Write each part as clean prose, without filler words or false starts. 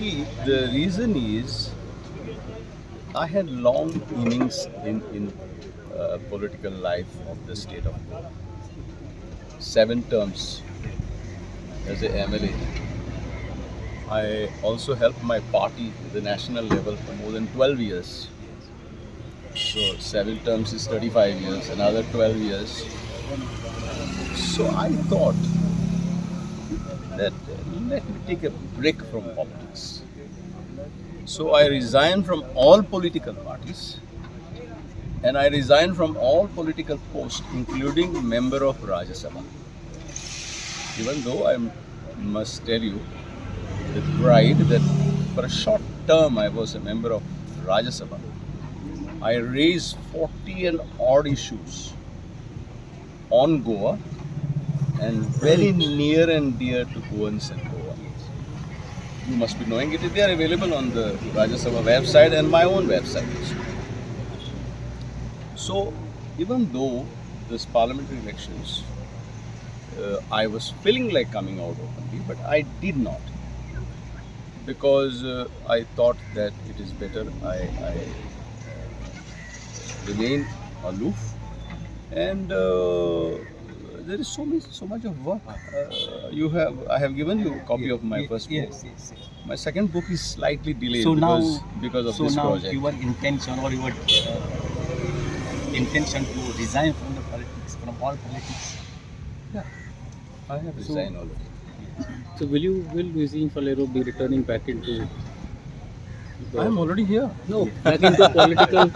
See, the reason is I had long innings in political life of the state of Goa. 7 terms as a MLA. I also helped my party at the national level for more than 12 years. So 7 terms is 35 years, another 12 years. So I thought that let me take a break from politics. So I resigned from all political parties and I resigned from all political posts, including member of Rajya Sabha. Even though I must tell you with pride that for a short term I was a member of Rajya Sabha. I raised 40 and odd issues on Goa and very near and dear to Goans and Goans. You must be knowing it. They are available on the Rajya Sabha website and my own website. So, even though this parliamentary elections, I was feeling like coming out openly, but I did not because I thought that it is better I remain aloof and there is so much of work. I have given you a copy of my first book. Yes. My second book is slightly delayed So now, because of so this now project. your intention or your intention to resign from the politics, from all politics. Yeah, I have resigned already. So will Museum Falero be returning back into I am already here. no back into political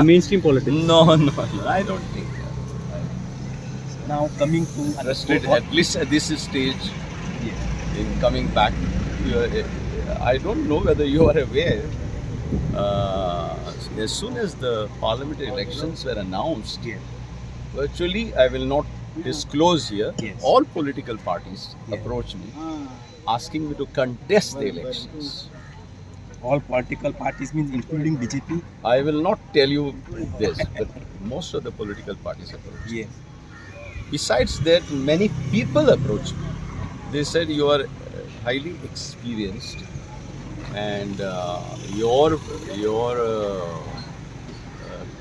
mainstream politics? No, I don't think. Now coming to Interested what- at least at this stage Yeah. in coming back. I don't know whether you are aware. As soon as the parliamentary elections were announced, Yeah. virtually I will not disclose here. Yes. All political parties Yeah. approach me asking me to contest the elections. All political parties means including BJP. I will not tell you this, but most of the political parties approach. Yes. Besides that, many people approach me. They said you are highly experienced and your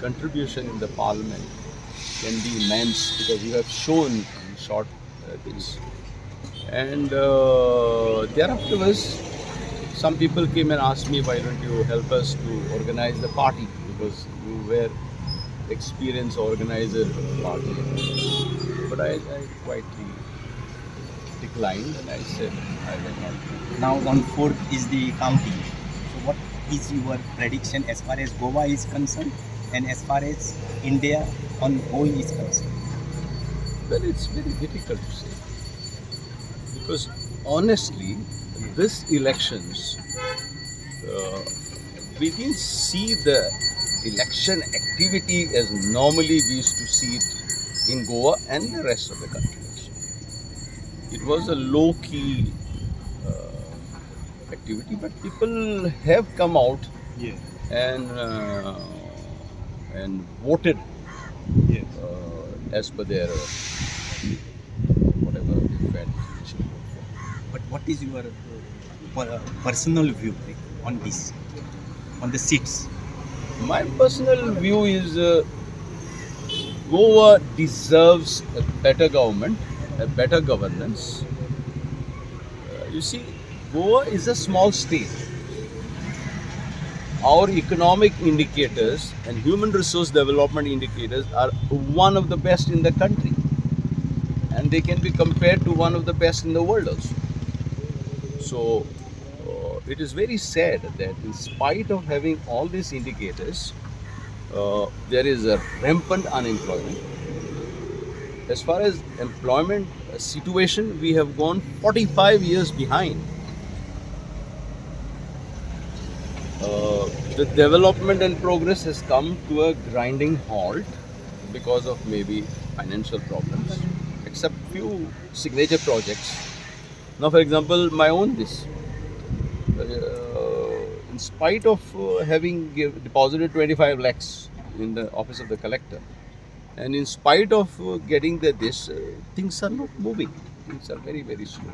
contribution in the parliament can be immense because you have shown in short things. And thereafter, some people came and asked me, why don't you help us to organize the party because you were experienced organizer of the party. But I quietly declined and I said I will not. Now on 4th is the counting. So what is your prediction as far as Goa is concerned and as far as India on whole is concerned? Well, it's very difficult to say because honestly, this elections we didn't see the election activity as normally we used to see it in Goa and the rest of the country. It was a low-key activity, but people have come out Yeah. and voted Yes. as per their whatever they felt they should vote for. But what is your personal view on this, on the seats? My personal view is Goa deserves a better government, a better governance. You see, Goa is a small state. Our economic indicators and human resource development indicators are one of the best in the country. And they can be compared to one of the best in the world also. So, it is very sad that in spite of having all these indicators, there is a rampant unemployment. As far as employment situation, we have gone 45 years behind. The development and progress has come to a grinding halt because of maybe financial problems, except few signature projects. Now, for example, my own this. In spite of having deposited 25 lakhs in the office of the collector, and in spite of getting this, things are not moving. Things are very, very slow.